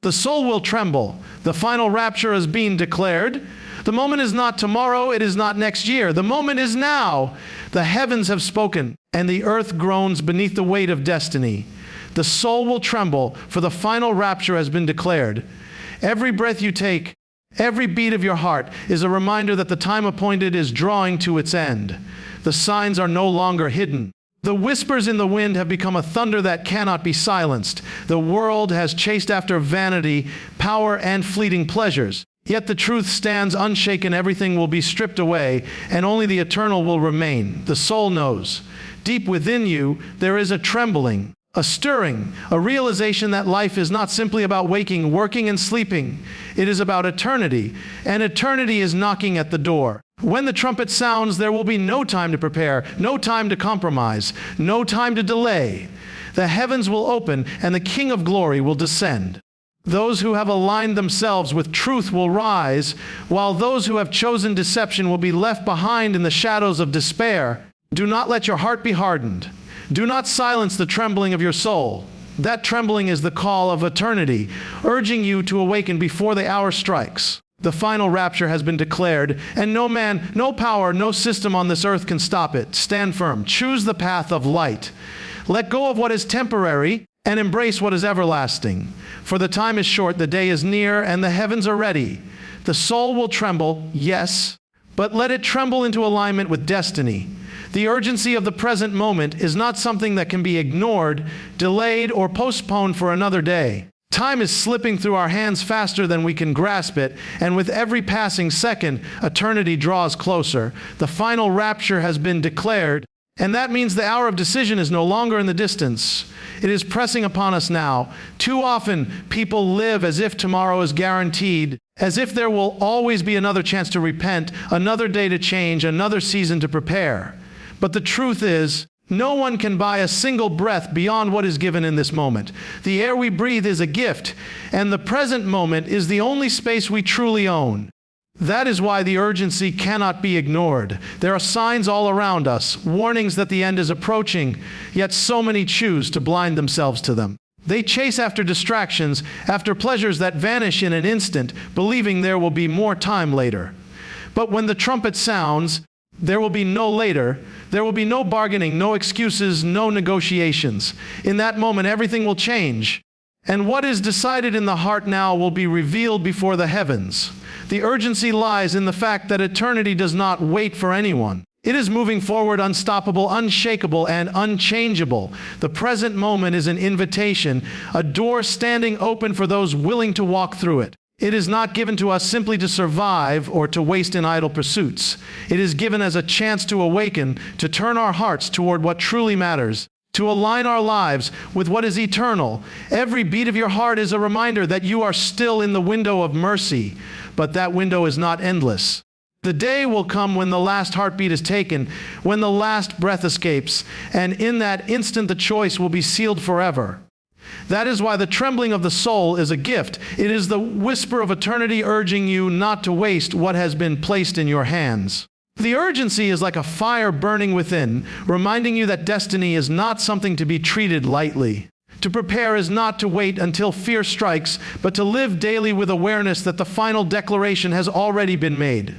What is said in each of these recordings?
The soul will tremble. The final rapture is being declared. The moment is not tomorrow, it is not next year. The moment is now. The heavens have spoken, and the earth groans beneath the weight of destiny. The soul will tremble, for the final rapture has been declared. Every breath you take, every beat of your heart is a reminder that the time appointed is drawing to its end. The signs are no longer hidden. The whispers in the wind have become a thunder that cannot be silenced. The world has chased after vanity, power, and fleeting pleasures. Yet the truth stands unshaken. Everything will be stripped away, and only the eternal will remain. The soul knows. Deep within you, there is a trembling, a stirring, a realization that life is not simply about waking, working, and sleeping. It is about eternity, and eternity is knocking at the door. When the trumpet sounds, there will be no time to prepare, no time to compromise, no time to delay. The heavens will open, and the King of Glory will descend. Those who have aligned themselves with truth will rise, while those who have chosen deception will be left behind in the shadows of despair. Do not let your heart be hardened. Do not silence the trembling of your soul. That trembling is the call of eternity, urging you to awaken before the hour strikes. The final rapture has been declared, and no man, no power, no system on this earth can stop it. Stand firm. Choose the path of light. Let go of what is temporary and embrace what is everlasting. For the time is short, the day is near, and the heavens are ready. The soul will tremble, yes, but let it tremble into alignment with destiny. The urgency of the present moment is not something that can be ignored, delayed, or postponed for another day. Time is slipping through our hands faster than we can grasp it, and with every passing second, eternity draws closer. The final rapture has been declared, and that means the hour of decision is no longer in the distance. It is pressing upon us now. Too often, people live as if tomorrow is guaranteed, as if there will always be another chance to repent, another day to change, another season to prepare. But the truth is, no one can buy a single breath beyond what is given in this moment. The air we breathe is a gift, and the present moment is the only space we truly own. That is why the urgency cannot be ignored. There are signs all around us, warnings that the end is approaching, yet so many choose to blind themselves to them. They chase after distractions, after pleasures that vanish in an instant, believing there will be more time later. But when the trumpet sounds, there will be no later. There will be no bargaining, no excuses, no negotiations. In that moment, everything will change. And what is decided in the heart now will be revealed before the heavens. The urgency lies in the fact that eternity does not wait for anyone. It is moving forward, unstoppable, unshakable, and unchangeable. The present moment is an invitation, a door standing open for those willing to walk through it. It is not given to us simply to survive or to waste in idle pursuits. It is given as a chance to awaken, to turn our hearts toward what truly matters, to align our lives with what is eternal. Every beat of your heart is a reminder that you are still in the window of mercy, but that window is not endless. The day will come when the last heartbeat is taken, when the last breath escapes, and in that instant the choice will be sealed forever. That is why the trembling of the soul is a gift. It is the whisper of eternity urging you not to waste what has been placed in your hands. The urgency is like a fire burning within, reminding you that destiny is not something to be treated lightly. To prepare is not to wait until fear strikes, but to live daily with awareness that the final declaration has already been made.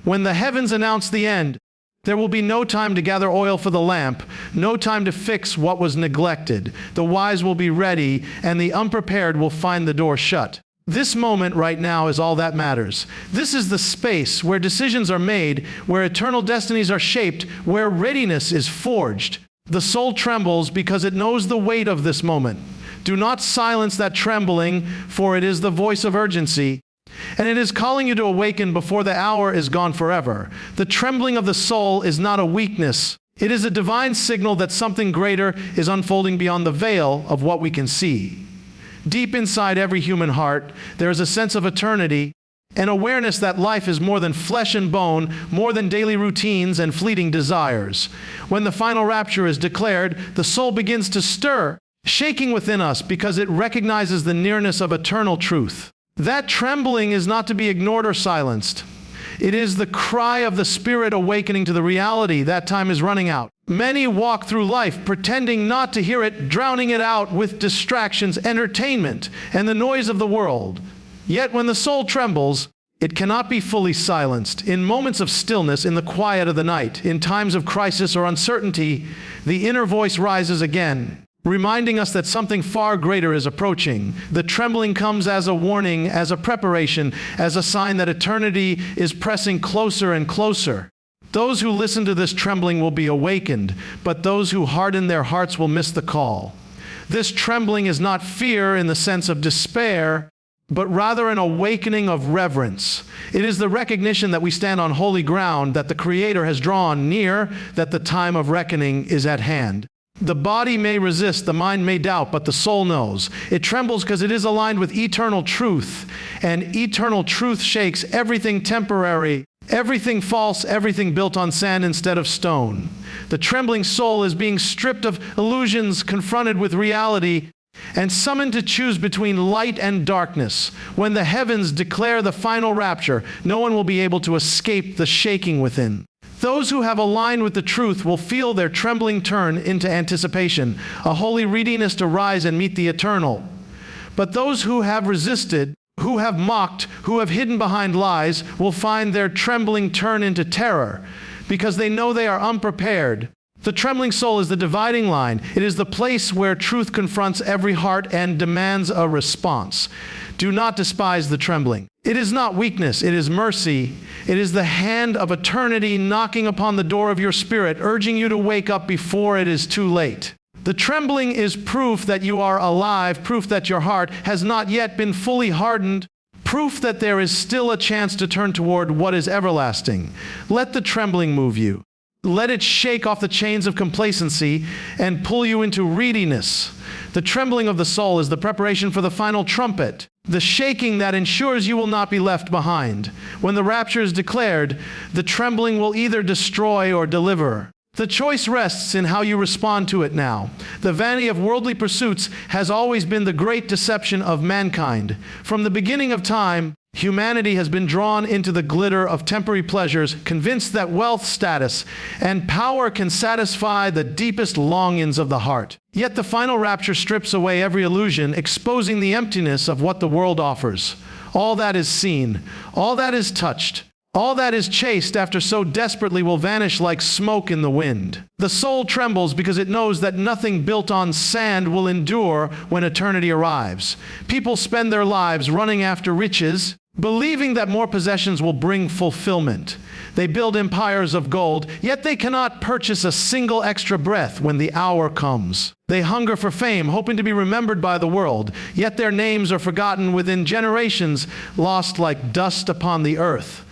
When the heavens announce the end, there will be no time to gather oil for the lamp, no time to fix what was neglected. The wise will be ready, and the unprepared will find the door shut. This moment right now is all that matters. This is the space where decisions are made, where eternal destinies are shaped, where readiness is forged. The soul trembles because it knows the weight of this moment. Do not silence that trembling, for it is the voice of urgency, and it is calling you to awaken before the hour is gone forever. The trembling of the soul is not a weakness. It is a divine signal that something greater is unfolding beyond the veil of what we can see. Deep inside every human heart, there is a sense of eternity, an awareness that life is more than flesh and bone, more than daily routines and fleeting desires. When the final rapture is declared, the soul begins to stir, shaking within us because it recognizes the nearness of eternal truth. That trembling is not to be ignored or silenced. It is the cry of the Spirit awakening to the reality that time is running out. Many walk through life pretending not to hear it, drowning it out with distractions, entertainment, and the noise of the world. Yet when the soul trembles, it cannot be fully silenced. In moments of stillness, in the quiet of the night, in times of crisis or uncertainty, the inner voice rises again, reminding us that something far greater is approaching. The trembling comes as a warning, as a preparation, as a sign that eternity is pressing closer and closer. Those who listen to this trembling will be awakened, but those who harden their hearts will miss the call. This trembling is not fear in the sense of despair, but rather an awakening of reverence. It is the recognition that we stand on holy ground, that the Creator has drawn near, that the time of reckoning is at hand. The body may resist, the mind may doubt, but the soul knows. It trembles because it is aligned with eternal truth, and eternal truth shakes everything temporary, everything false, everything built on sand instead of stone. The trembling soul is being stripped of illusions, confronted with reality, and summoned to choose between light and darkness. When the heavens declare the final rapture, no one will be able to escape the shaking within. Those who have aligned with the truth will feel their trembling turn into anticipation, a holy readiness to rise and meet the eternal. But those who have resisted, who have mocked, who have hidden behind lies, will find their trembling turn into terror, because they know they are unprepared. The trembling soul is the dividing line. It is the place where truth confronts every heart and demands a response. Do not despise the trembling. It is not weakness, it is mercy. It is the hand of eternity knocking upon the door of your spirit, urging you to wake up before it is too late. The trembling is proof that you are alive, proof that your heart has not yet been fully hardened, proof that there is still a chance to turn toward what is everlasting. Let the trembling move you. Let it shake off the chains of complacency and pull you into readiness. The trembling of the soul is the preparation for the final trumpet, the shaking that ensures you will not be left behind. When the rapture is declared, the trembling will either destroy or deliver. The choice rests in how you respond to it now. The vanity of worldly pursuits has always been the great deception of mankind. From the beginning of time, humanity has been drawn into the glitter of temporary pleasures, convinced that wealth, status, and power can satisfy the deepest longings of the heart. Yet the final rapture strips away every illusion, exposing the emptiness of what the world offers. All that is seen, all that is touched, all that is chased after so desperately will vanish like smoke in the wind. The soul trembles because it knows that nothing built on sand will endure when eternity arrives. People spend their lives running after riches, believing that more possessions will bring fulfillment. They build empires of gold, yet they cannot purchase a single extra breath when the hour comes. They hunger for fame, hoping to be remembered by the world, yet their names are forgotten within generations, lost like dust upon the earth.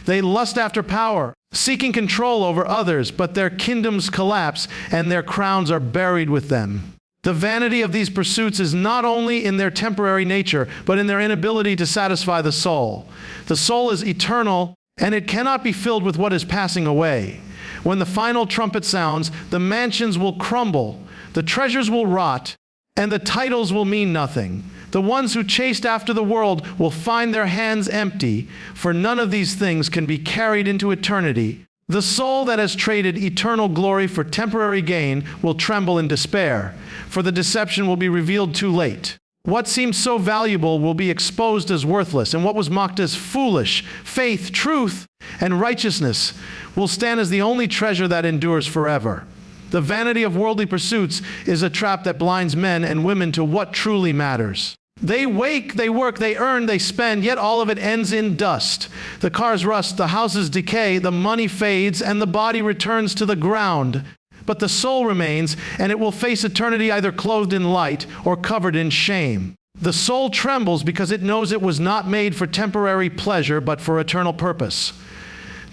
They lust after power, seeking control over others, but their kingdoms collapse and their crowns are buried with them. The vanity of these pursuits is not only in their temporary nature, but in their inability to satisfy the soul. The soul is eternal, and it cannot be filled with what is passing away. When the final trumpet sounds, the mansions will crumble, the treasures will rot, and the titles will mean nothing. The ones who chased after the world will find their hands empty, for none of these things can be carried into eternity. The soul that has traded eternal glory for temporary gain will tremble in despair, for the deception will be revealed too late. What seemed so valuable will be exposed as worthless, and what was mocked as foolish, faith, truth, and righteousness will stand as the only treasure that endures forever. The vanity of worldly pursuits is a trap that blinds men and women to what truly matters. They wake, they work, they earn, they spend, yet all of it ends in dust. The cars rust, the houses decay, the money fades, and the body returns to the ground. But the soul remains, and it will face eternity either clothed in light or covered in shame. The soul trembles because it knows it was not made for temporary pleasure, but for eternal purpose.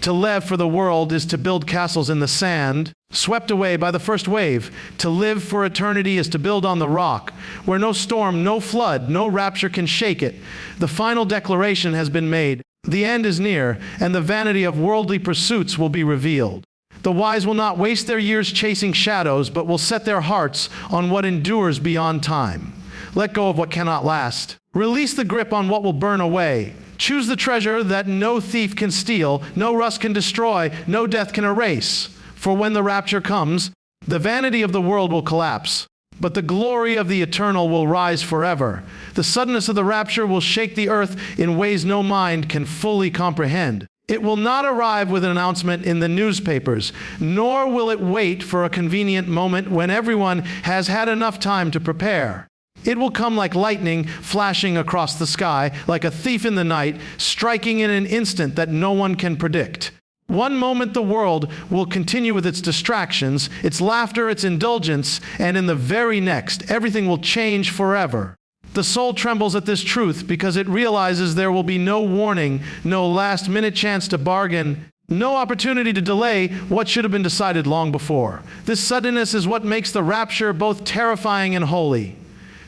To live for the world is to build castles in the sand, swept away by the first wave. To live for eternity is to build on the rock, where no storm, no flood, no rapture can shake it. The final declaration has been made. The end is near, and the vanity of worldly pursuits will be revealed. The wise will not waste their years chasing shadows, but will set their hearts on what endures beyond time. Let go of what cannot last. Release the grip on what will burn away. Choose the treasure that no thief can steal, no rust can destroy, no death can erase. For when the rapture comes, The vanity of the world will collapse, but the glory of the eternal will rise forever. The suddenness of the rapture will shake the earth in ways no mind can fully comprehend. It will not arrive with an announcement in the newspapers, nor will it wait for a convenient moment when everyone has had enough time to prepare. It will come like lightning flashing across the sky, like a thief in the night, striking in an instant that no one can predict. One moment the world will continue with its distractions, its laughter, its indulgence, and in the very next, everything will change forever. The soul trembles at this truth because it realizes there will be no warning, no last-minute chance to bargain, no opportunity to delay what should have been decided long before. This suddenness is what makes the rapture both terrifying and holy.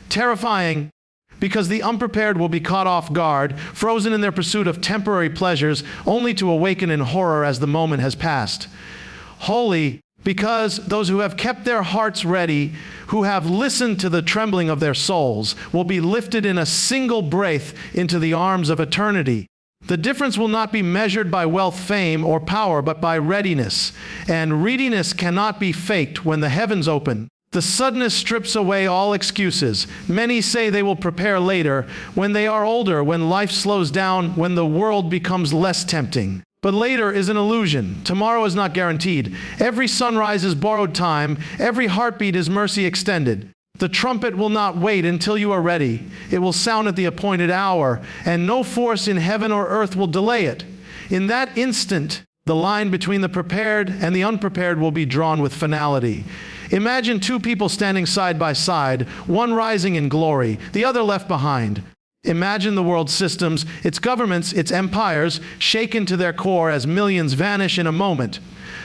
Terrifying because the unprepared will be caught off guard, frozen in their pursuit of temporary pleasures, only to awaken in horror as the moment has passed. Holy because those who have kept their hearts ready, who have listened to the trembling of their souls, will be lifted in a single breath into the arms of eternity. The difference will not be measured by wealth, fame, or power, but by readiness. And readiness cannot be faked when the heavens open. The suddenness strips away all excuses. Many say they will prepare later, when they are older, when life slows down, when the world becomes less tempting. But later is an illusion. Tomorrow is not guaranteed. Every sunrise is borrowed time. Every heartbeat is mercy extended. The trumpet will not wait until you are ready. It will sound at the appointed hour, and no force in heaven or earth will delay it. In that instant, the line between the prepared and the unprepared will be drawn with finality. Imagine two people standing side by side, one rising in glory, the other left behind. Imagine the world systems, its governments, its empires, shaken to their core as millions vanish in a moment.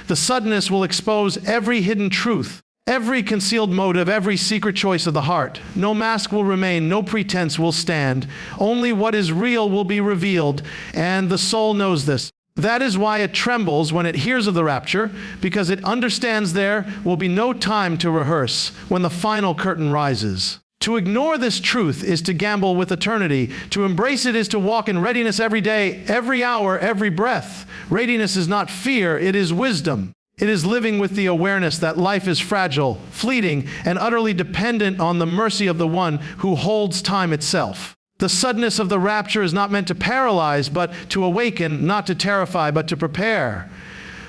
The suddenness will expose every hidden truth, every concealed motive, every secret choice of the heart. No mask will remain, no pretense will stand. Only what is real will be revealed, and the soul knows this. That is why it trembles when it hears of the rapture, because it understands there will be no time to rehearse when the final curtain rises. To ignore this truth is to gamble with eternity. To embrace it is to walk in readiness every day, every hour, every breath. Readiness is not fear, it is wisdom. It is living with the awareness that life is fragile, fleeting, and utterly dependent on the mercy of the one who holds time itself. The suddenness of the rapture is not meant to paralyze, but to awaken, not to terrify, but to prepare.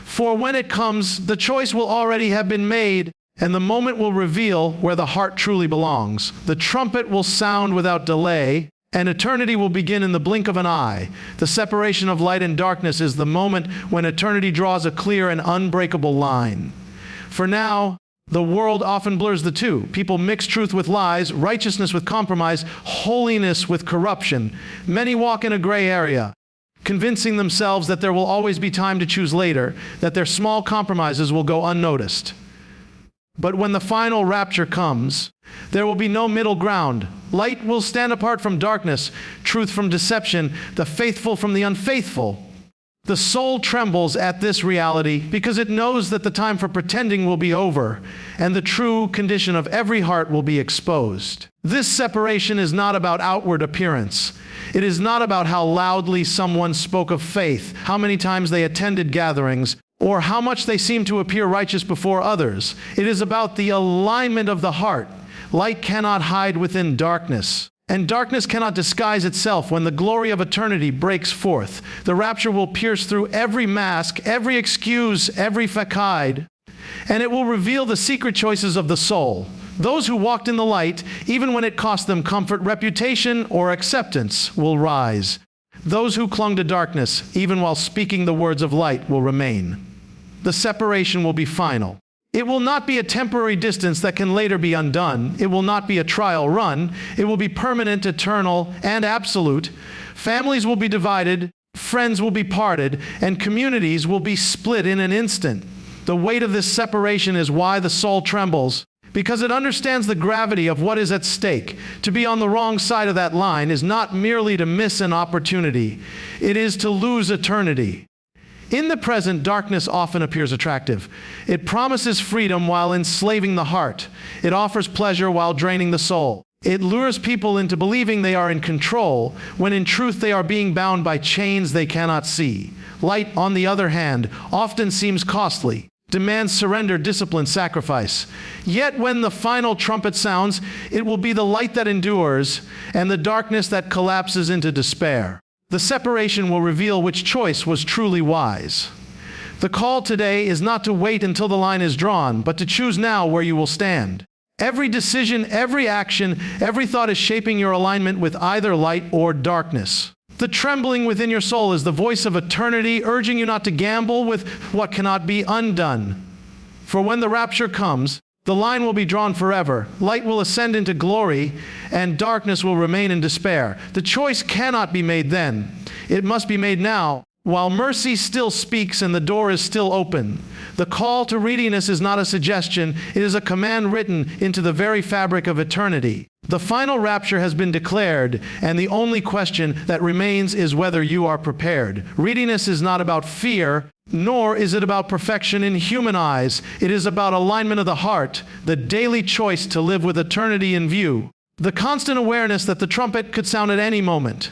For when it comes, the choice will already have been made, and the moment will reveal where the heart truly belongs. The trumpet will sound without delay, and eternity will begin in the blink of an eye. The separation of light and darkness is the moment when eternity draws a clear and unbreakable line. For now, the world often blurs the two. People mix truth with lies, righteousness with compromise, holiness with corruption. Many walk in a gray area, convincing themselves that there will always be time to choose later, that their small compromises will go unnoticed. But when the final rapture comes, there will be no middle ground. Light will stand apart from darkness, truth from deception, the faithful from the unfaithful. The soul trembles at this reality because it knows that the time for pretending will be over, and the true condition of every heart will be exposed. This separation is not about outward appearance. It is not about how loudly someone spoke of faith, how many times they attended gatherings, or how much they seem to appear righteous before others. It is about the alignment of the heart. Light cannot hide within darkness, and darkness cannot disguise itself when the glory of eternity breaks forth. The rapture will pierce through every mask, every excuse, every facade, and it will reveal the secret choices of the soul. Those who walked in the light, even when it cost them comfort, reputation, or acceptance, will rise. Those who clung to darkness, even while speaking the words of light, will remain. The separation will be final. It will not be a temporary distance that can later be undone. It will not be a trial run. It will be permanent, eternal, and absolute. Families will be divided, friends will be parted, and communities will be split in an instant. The weight of this separation is why the soul trembles, because it understands the gravity of what is at stake. To be on the wrong side of that line is not merely to miss an opportunity. It is to lose eternity. In the present, darkness often appears attractive. It promises freedom while enslaving the heart. It offers pleasure while draining the soul. It lures people into believing they are in control, when in truth they are being bound by chains they cannot see. Light, on the other hand, often seems costly. demands surrender, discipline, sacrifice. Yet when the final trumpet sounds, it will be the light that endures and the darkness that collapses into despair. The separation will reveal which choice was truly wise. The call today is not to wait until the line is drawn, but to choose now where you will stand. Every decision, every action, every thought is shaping your alignment with either light or darkness. The trembling within your soul is the voice of eternity, urging you not to gamble with what cannot be undone. For when the rapture comes, the line will be drawn forever. Light will ascend into glory, and darkness will remain in despair. The choice cannot be made then. It must be made now, while mercy still speaks and the door is still open. The call to readiness is not a suggestion, it is a command written into the very fabric of eternity. The final rapture has been declared, and the only question that remains is whether you are prepared. Readiness is not about fear, nor is it about perfection in human eyes. It is about alignment of the heart, the daily choice to live with eternity in view, the constant awareness that the trumpet could sound at any moment.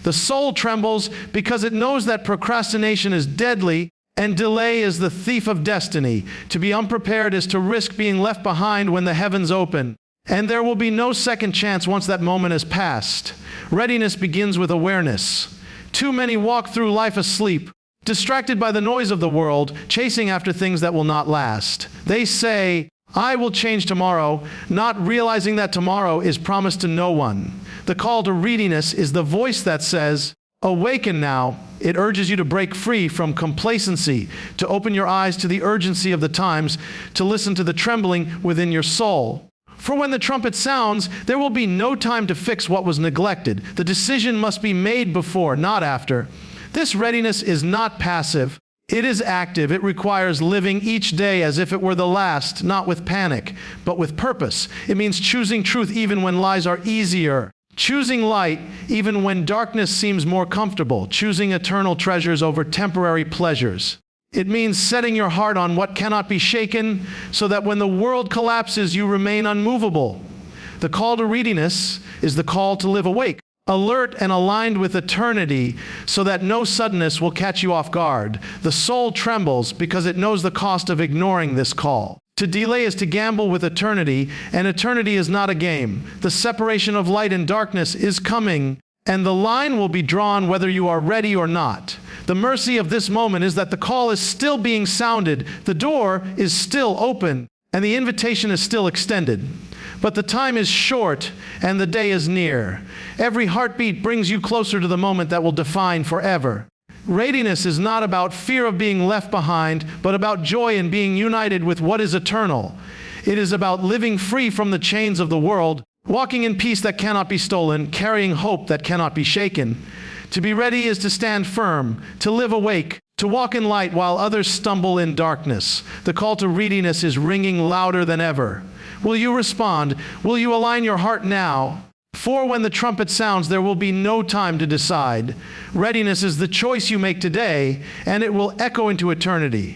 The soul trembles because it knows that procrastination is deadly and delay is the thief of destiny. To be unprepared is to risk being left behind when the heavens open. And there will be no second chance once that moment has passed. Readiness begins with awareness. Too many walk through life asleep, distracted by the noise of the world, chasing after things that will not last. They say, "I will change tomorrow," not realizing that tomorrow is promised to no one. The call to readiness is the voice that says, "Awaken now." It urges you to break free from complacency, to open your eyes to the urgency of the times, to listen to the trembling within your soul. For when the trumpet sounds, there will be no time to fix what was neglected. The decision must be made before, not after. This readiness is not passive. It is active. It requires living each day as if it were the last, not with panic, but with purpose. It means choosing truth even when lies are easier. Choosing light even when darkness seems more comfortable. Choosing eternal treasures over temporary pleasures. It means setting your heart on what cannot be shaken so that when the world collapses, you remain unmovable. The call to readiness is the call to live awake, alert and aligned with eternity so that no suddenness will catch you off guard. The soul trembles because it knows the cost of ignoring this call. To delay is to gamble with eternity, and eternity is not a game. The separation of light and darkness is coming, and the line will be drawn whether you are ready or not. The mercy of this moment is that the call is still being sounded, the door is still open, and the invitation is still extended. But the time is short, and the day is near. Every heartbeat brings you closer to the moment that will define forever. Readiness is not about fear of being left behind, but about joy in being united with what is eternal. It is about living free from the chains of the world, walking in peace that cannot be stolen, carrying hope that cannot be shaken. To be ready is to stand firm, to live awake, to walk in light while others stumble in darkness. The call to readiness is ringing louder than ever. Will you respond? Will you align your heart now? For when the trumpet sounds, there will be no time to decide. Readiness is the choice you make today, and it will echo into eternity.